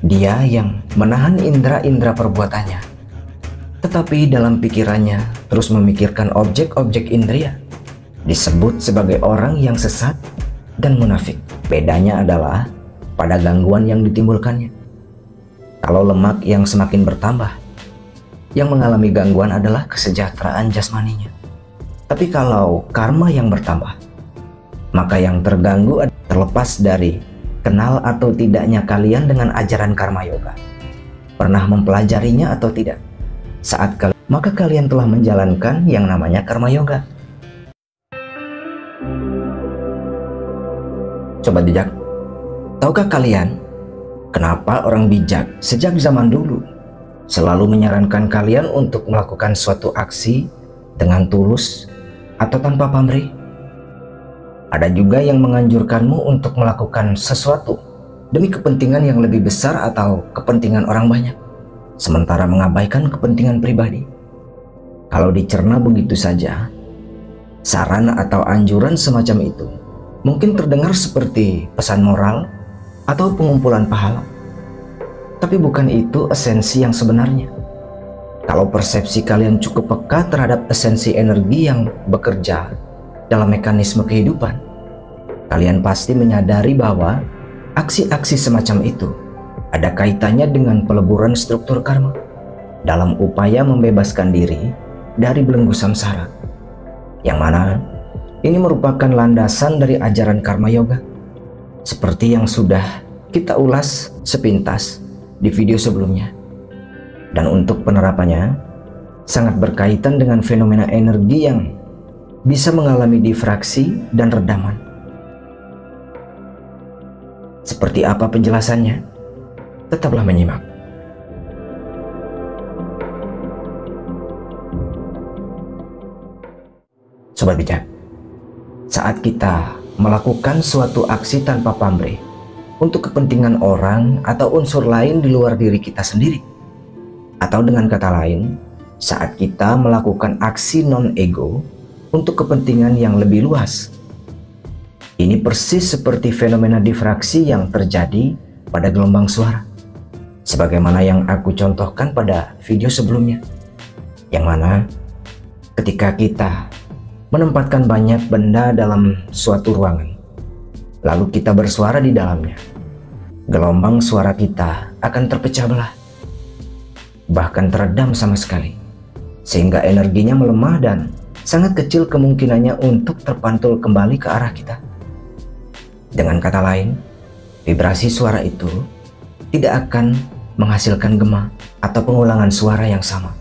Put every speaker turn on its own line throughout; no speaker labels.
Dia yang menahan indera-indera perbuatannya, tetapi dalam pikirannya terus memikirkan objek-objek indria, disebut sebagai orang yang sesat dan munafik. Bedanya adalah pada gangguan yang ditimbulkannya. Kalau lemak yang semakin bertambah, yang mengalami gangguan adalah kesejahteraan jasmaninya. Tapi kalau karma yang bertambah, maka yang terganggu terlepas dari kenal atau tidaknya kalian dengan ajaran karma yoga. Pernah mempelajarinya atau tidak? Maka kalian telah menjalankan yang namanya karma yoga. Sobat bijak, tahukah kalian kenapa orang bijak sejak zaman dulu selalu menyarankan kalian untuk melakukan suatu aksi dengan tulus atau tanpa pamrih? Ada juga yang menganjurkanmu untuk melakukan sesuatu demi kepentingan yang lebih besar atau kepentingan orang banyak, sementara mengabaikan kepentingan pribadi. Kalau dicerna begitu saja, saran atau anjuran semacam itu mungkin terdengar seperti pesan moral atau pengumpulan pahala. Tapi bukan itu esensi yang sebenarnya. Kalau persepsi kalian cukup peka terhadap esensi energi yang bekerja dalam mekanisme kehidupan, kalian pasti menyadari bahwa aksi-aksi semacam itu ada kaitannya dengan peleburan struktur karma dalam upaya membebaskan diri dari belenggu samsara, yang mana ini merupakan landasan dari ajaran karma yoga, seperti yang sudah kita ulas sepintas di video sebelumnya. Dan untuk penerapannya sangat berkaitan dengan fenomena energi yang bisa mengalami difraksi dan redaman. Seperti apa penjelasannya? Tetaplah menyimak. Sobat bijak, saat kita melakukan suatu aksi tanpa pamrih untuk kepentingan orang atau unsur lain di luar diri kita sendiri, atau dengan kata lain, saat kita melakukan aksi non-ego untuk kepentingan yang lebih luas, ini persis seperti fenomena difraksi yang terjadi pada gelombang suara, sebagaimana yang aku contohkan pada video sebelumnya, yang mana ketika kita menempatkan banyak benda dalam suatu ruangan, lalu kita bersuara di dalamnya, gelombang suara kita akan terpecah belah, bahkan teredam sama sekali, sehingga energinya melemah dan sangat kecil kemungkinannya untuk terpantul kembali ke arah kita. Dengan kata lain, vibrasi suara itu tidak akan menghasilkan gema atau pengulangan suara yang sama.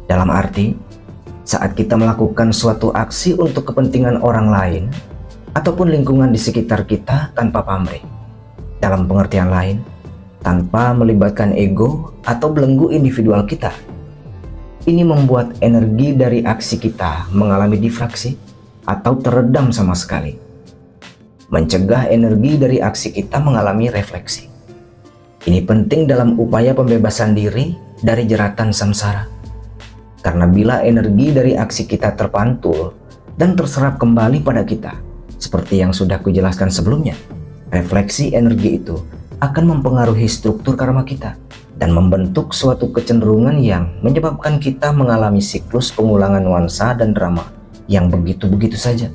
Dalam arti, saat kita melakukan suatu aksi untuk kepentingan orang lain ataupun lingkungan di sekitar kita tanpa pamrih, dalam pengertian lain, tanpa melibatkan ego atau belenggu individual kita, ini membuat energi dari aksi kita mengalami difraksi atau teredam sama sekali, mencegah energi dari aksi kita mengalami refleksi. Ini penting dalam upaya pembebasan diri dari jeratan samsara, karena bila energi dari aksi kita terpantul dan terserap kembali pada kita, seperti yang sudah kujelaskan sebelumnya, refleksi energi itu akan mempengaruhi struktur karma kita dan membentuk suatu kecenderungan yang menyebabkan kita mengalami siklus pengulangan nuansa dan drama yang begitu-begitu saja,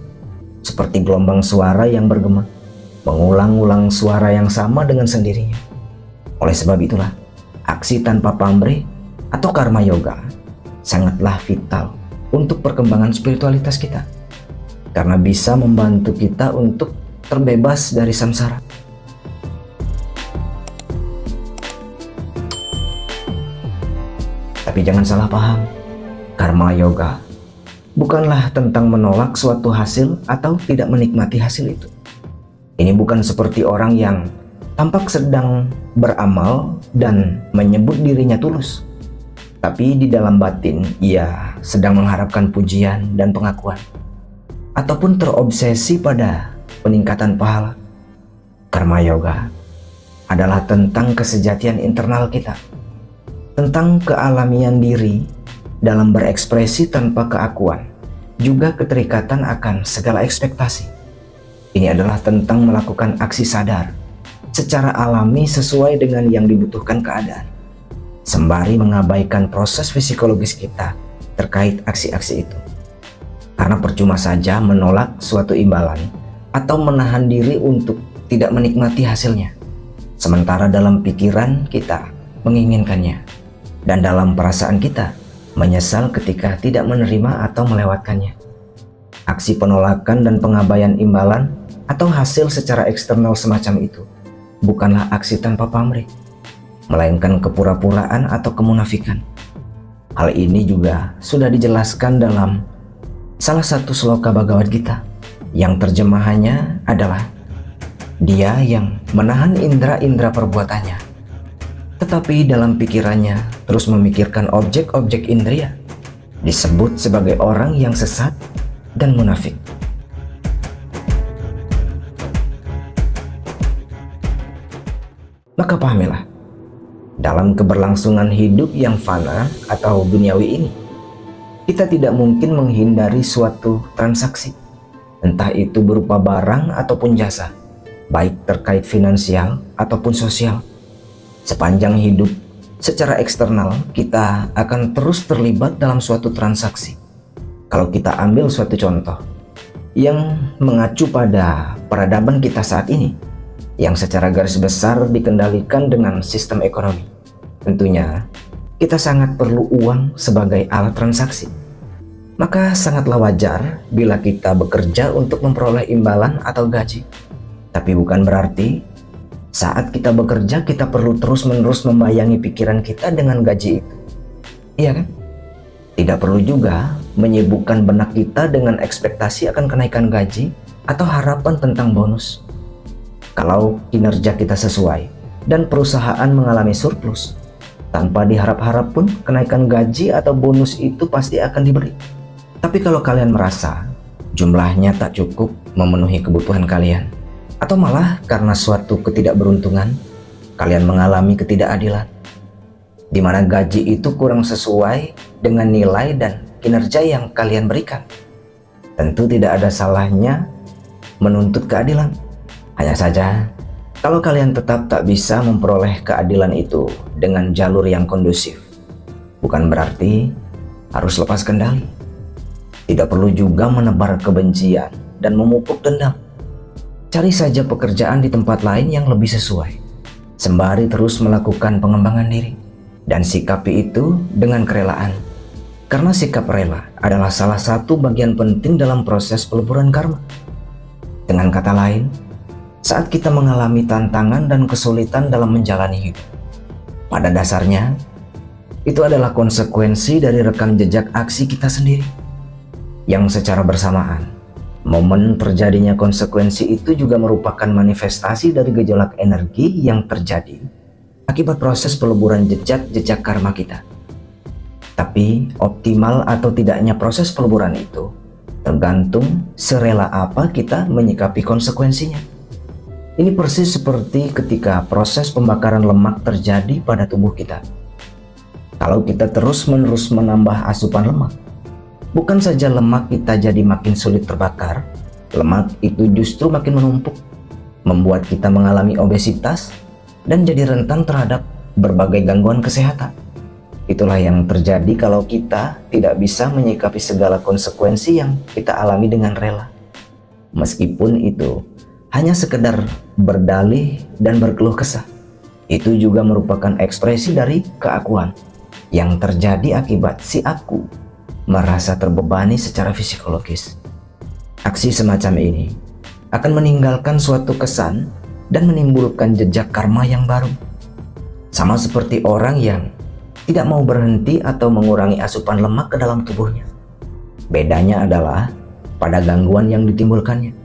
seperti gelombang suara yang bergema, mengulang-ulang suara yang sama dengan sendirinya. Oleh sebab itulah, aksi tanpa pamrih atau karma yoga sangatlah vital untuk perkembangan spiritualitas kita, karena bisa membantu kita untuk terbebas dari samsara. Tapi jangan salah paham, karma yoga bukanlah tentang menolak suatu hasil atau tidak menikmati hasil itu. Ini bukan seperti orang yang tampak sedang beramal dan menyebut dirinya tulus, tapi di dalam batin ia sedang mengharapkan pujian dan pengakuan, ataupun terobsesi pada peningkatan pahala. Karma yoga adalah tentang kesejatian internal kita, tentang kealamian diri dalam berekspresi tanpa keakuan, juga keterikatan akan segala ekspektasi. Ini adalah tentang melakukan aksi sadar secara alami sesuai dengan yang dibutuhkan keadaan, sembari mengabaikan proses psikologis kita terkait aksi-aksi itu. Karena percuma saja menolak suatu imbalan atau menahan diri untuk tidak menikmati hasilnya, sementara dalam pikiran kita menginginkannya, dan dalam perasaan kita menyesal ketika tidak menerima atau melewatkannya. Aksi penolakan dan pengabaian imbalan atau hasil secara eksternal semacam itu bukanlah aksi tanpa pamrih, melainkan kepura-puraan atau kemunafikan. Hal ini juga sudah dijelaskan dalam salah satu sloka Bhagavad Gita yang terjemahannya adalah, dia yang menahan indera-indera perbuatannya, tetapi dalam pikirannya terus memikirkan objek-objek indria, disebut sebagai orang yang sesat dan munafik. Maka pahamilah, dalam keberlangsungan hidup yang fana atau duniawi ini, kita tidak mungkin menghindari suatu transaksi, entah itu berupa barang ataupun jasa, baik terkait finansial ataupun sosial. Sepanjang hidup, secara eksternal kita akan terus terlibat dalam suatu transaksi. Kalau kita ambil suatu contoh yang mengacu pada peradaban kita saat ini, yang secara garis besar dikendalikan dengan sistem ekonomi, tentunya kita sangat perlu uang sebagai alat transaksi. Maka sangatlah wajar bila kita bekerja untuk memperoleh imbalan atau gaji. Tapi bukan berarti saat kita bekerja kita perlu terus-menerus membayangi pikiran kita dengan gaji itu. Iya kan? Tidak perlu juga menyibukkan benak kita dengan ekspektasi akan kenaikan gaji atau harapan tentang bonus. Kalau kinerja kita sesuai dan perusahaan mengalami surplus, tanpa diharap-harap pun kenaikan gaji atau bonus itu pasti akan diberi. Tapi kalau kalian merasa jumlahnya tak cukup memenuhi kebutuhan kalian, atau malah karena suatu ketidakberuntungan kalian mengalami ketidakadilan, di mana gaji itu kurang sesuai dengan nilai dan kinerja yang kalian berikan, tentu tidak ada salahnya menuntut keadilan. Hanya saja, kalau kalian tetap tak bisa memperoleh keadilan itu dengan jalur yang kondusif, bukan berarti harus lepas kendali. Tidak perlu juga menebar kebencian dan memupuk dendam. Cari saja pekerjaan di tempat lain yang lebih sesuai, sembari terus melakukan pengembangan diri, dan sikapi itu dengan kerelaan. Karena sikap rela adalah salah satu bagian penting dalam proses peleburan karma. Dengan kata lain, saat kita mengalami tantangan dan kesulitan dalam menjalani hidup, pada dasarnya itu adalah konsekuensi dari rekam jejak aksi kita sendiri, yang secara bersamaan momen terjadinya konsekuensi itu juga merupakan manifestasi dari gejolak energi yang terjadi akibat proses peleburan jejak-jejak karma kita. Tapi optimal atau tidaknya proses peleburan itu tergantung serela apa kita menyikapi konsekuensinya. Ini persis seperti ketika proses pembakaran lemak terjadi pada tubuh kita. Kalau kita terus-menerus menambah asupan lemak, bukan saja lemak kita jadi makin sulit terbakar, lemak itu justru makin menumpuk, membuat kita mengalami obesitas dan jadi rentan terhadap berbagai gangguan kesehatan. Itulah yang terjadi kalau kita tidak bisa menyikapi segala konsekuensi yang kita alami dengan rela. Meskipun itu hanya sekedar berdalih dan berkeluh kesah, itu juga merupakan ekspresi dari keakuan yang terjadi akibat si aku merasa terbebani secara psikologis. Aksi semacam ini akan meninggalkan suatu kesan dan menimbulkan jejak karma yang baru. Sama seperti orang yang tidak mau berhenti atau mengurangi asupan lemak ke dalam tubuhnya. Bedanya adalah pada gangguan yang ditimbulkannya.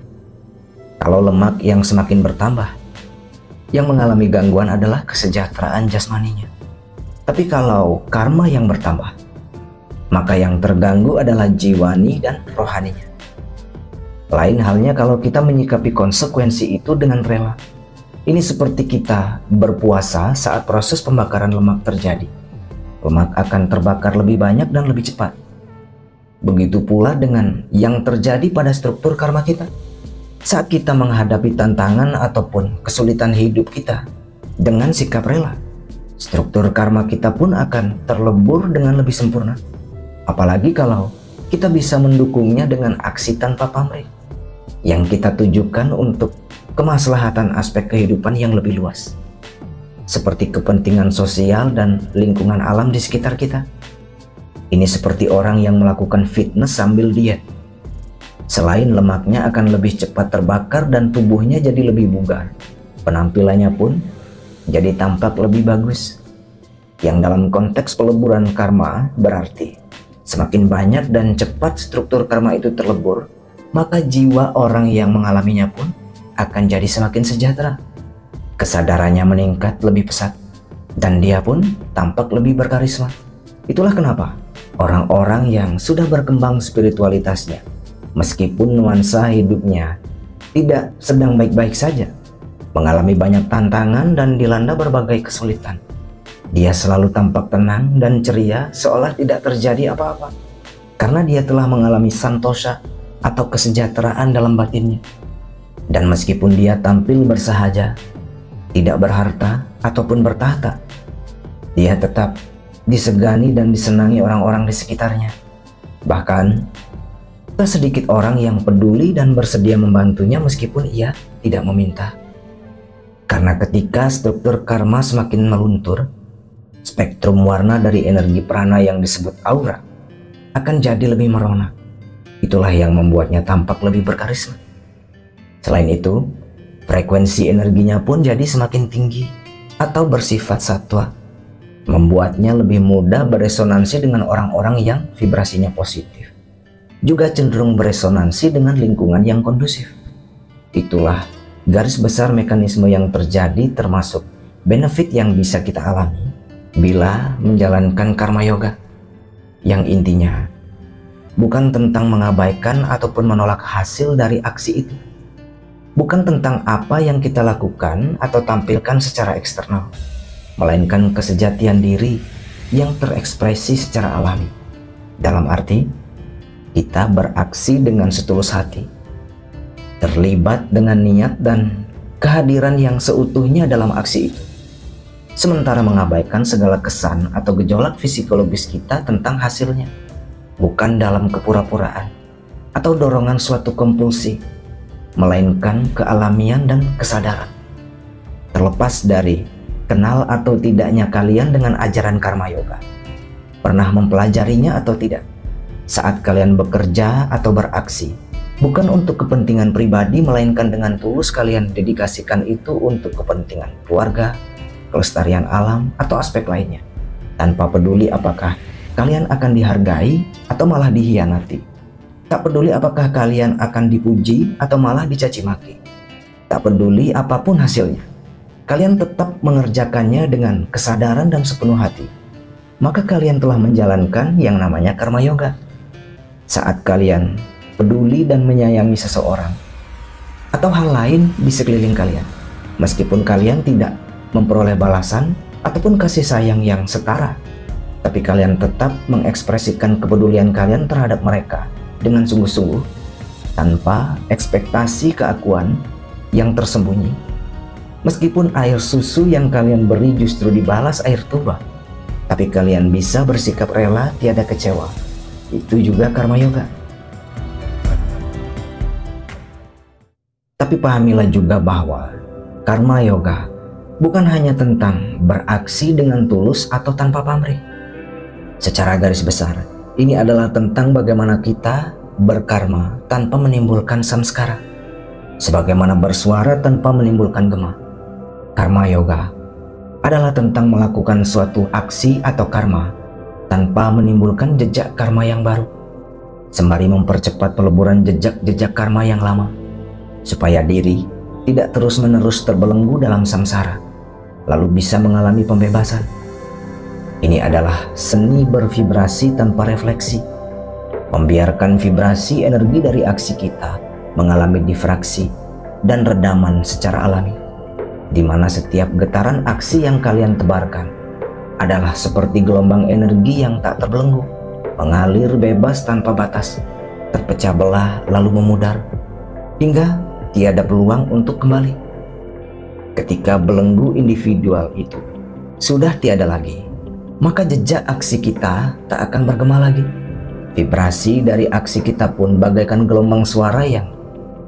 Kalau lemak yang semakin bertambah, yang mengalami gangguan adalah kesejahteraan jasmaninya. Tapi kalau karma yang bertambah, maka yang terganggu adalah jiwani dan rohaninya. Lain halnya kalau kita menyikapi konsekuensi itu dengan rela. Ini seperti kita berpuasa saat proses pembakaran lemak terjadi. Lemak akan terbakar lebih banyak dan lebih cepat. Begitu pula dengan yang terjadi pada struktur karma kita. Saat kita menghadapi tantangan ataupun kesulitan hidup kita dengan sikap rela, struktur karma kita pun akan terlebur dengan lebih sempurna. Apalagi kalau kita bisa mendukungnya dengan aksi tanpa pamrih yang kita tujukan untuk kemaslahatan aspek kehidupan yang lebih luas, seperti kepentingan sosial dan lingkungan alam di sekitar kita. Ini seperti orang yang melakukan fitness sambil diet. Selain lemaknya akan lebih cepat terbakar dan tubuhnya jadi lebih bugar, penampilannya pun jadi tampak lebih bagus. Yang dalam konteks peleburan karma berarti semakin banyak dan cepat struktur karma itu terlebur, maka jiwa orang yang mengalaminya pun akan jadi semakin sejahtera. Kesadarannya meningkat lebih pesat dan dia pun tampak lebih berkarisma. Itulah kenapa orang-orang yang sudah berkembang spiritualitasnya, meskipun nuansa hidupnya tidak sedang baik-baik saja, mengalami banyak tantangan dan dilanda berbagai kesulitan, dia selalu tampak tenang dan ceria seolah tidak terjadi apa-apa, karena dia telah mengalami santosha atau kesejahteraan dalam batinnya. Dan meskipun dia tampil bersahaja, tidak berharta ataupun bertahta, dia tetap disegani dan disenangi orang-orang di sekitarnya. Bahkan tak sedikit orang yang peduli dan bersedia membantunya meskipun ia tidak meminta. Karena ketika struktur karma semakin meluntur, spektrum warna dari energi prana yang disebut aura akan jadi lebih merona. Itulah yang membuatnya tampak lebih berkarisma. Selain itu, frekuensi energinya pun jadi semakin tinggi atau bersifat satwa, membuatnya lebih mudah beresonansi dengan orang-orang yang vibrasinya positif, juga cenderung beresonansi dengan lingkungan yang kondusif. Itulah garis besar mekanisme yang terjadi, termasuk benefit yang bisa kita alami bila menjalankan karma yoga, yang intinya bukan tentang mengabaikan ataupun menolak hasil dari aksi itu, bukan tentang apa yang kita lakukan atau tampilkan secara eksternal, melainkan kesejatian diri yang terekspresi secara alami. Dalam arti, kita beraksi dengan setulus hati, terlibat dengan niat dan kehadiran yang seutuhnya dalam aksi itu, sementara mengabaikan segala kesan atau gejolak psikologis kita tentang hasilnya, bukan dalam kepura-puraan atau dorongan suatu kompulsi, melainkan kealamian dan kesadaran. Terlepas dari kenal atau tidaknya kalian dengan ajaran karma yoga, pernah mempelajarinya atau tidak, saat kalian bekerja atau beraksi, bukan untuk kepentingan pribadi, melainkan dengan tulus kalian dedikasikan itu untuk kepentingan keluarga, kelestarian alam, atau aspek lainnya, tanpa peduli apakah kalian akan dihargai atau malah dihianati. Tak peduli apakah kalian akan dipuji atau malah dicaci maki. Tak peduli apapun hasilnya, kalian tetap mengerjakannya dengan kesadaran dan sepenuh hati. Maka kalian telah menjalankan yang namanya karma yoga. Saat kalian peduli dan menyayangi seseorang atau hal lain di sekeliling kalian, meskipun kalian tidak memperoleh balasan ataupun kasih sayang yang setara, tapi kalian tetap mengekspresikan kepedulian kalian terhadap mereka dengan sungguh-sungguh, tanpa ekspektasi keakuan yang tersembunyi. Meskipun air susu yang kalian beri justru dibalas air tuba, tapi kalian bisa bersikap rela tiada kecewa. Itu juga karma yoga. Tapi pahamilah juga bahwa karma yoga bukan hanya tentang beraksi dengan tulus atau tanpa pamrih. Secara garis besar, ini adalah tentang bagaimana kita berkarma tanpa menimbulkan samskara, sebagaimana bersuara tanpa menimbulkan gema. Karma yoga adalah tentang melakukan suatu aksi atau karma tanpa menimbulkan jejak karma yang baru, sembari mempercepat peleburan jejak-jejak karma yang lama, supaya diri tidak terus-menerus terbelenggu dalam samsara, lalu bisa mengalami pembebasan. Ini adalah seni bervibrasi tanpa refleksi, membiarkan vibrasi energi dari aksi kita mengalami difraksi dan redaman secara alami, di mana setiap getaran aksi yang kalian tebarkan adalah seperti gelombang energi yang tak terbelenggu, mengalir bebas tanpa batas, terpecah belah lalu memudar, hingga tiada peluang untuk kembali. Ketika belenggu individual itu sudah tiada lagi, maka jejak aksi kita tak akan bergema lagi. Vibrasi dari aksi kita pun bagaikan gelombang suara yang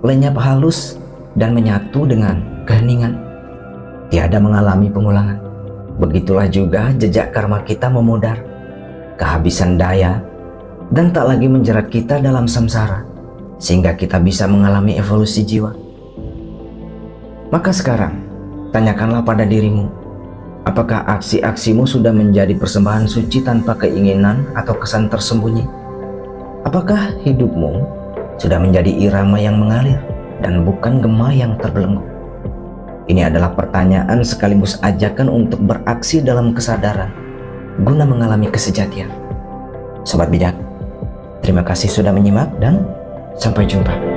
lenyap halus dan menyatu dengan keheningan, tiada mengalami pengulangan. Begitulah juga jejak karma kita memudar, kehabisan daya, dan tak lagi menjerat kita dalam samsara, sehingga kita bisa mengalami evolusi jiwa. Maka sekarang, tanyakanlah pada dirimu, apakah aksi-aksimu sudah menjadi persembahan suci tanpa keinginan atau kesan tersembunyi? Apakah hidupmu sudah menjadi irama yang mengalir dan bukan gema yang terbelenggu? Ini adalah pertanyaan sekaligus ajakan untuk beraksi dalam kesadaran guna mengalami kesejatian. Sobat bijak, terima kasih sudah menyimak dan sampai jumpa.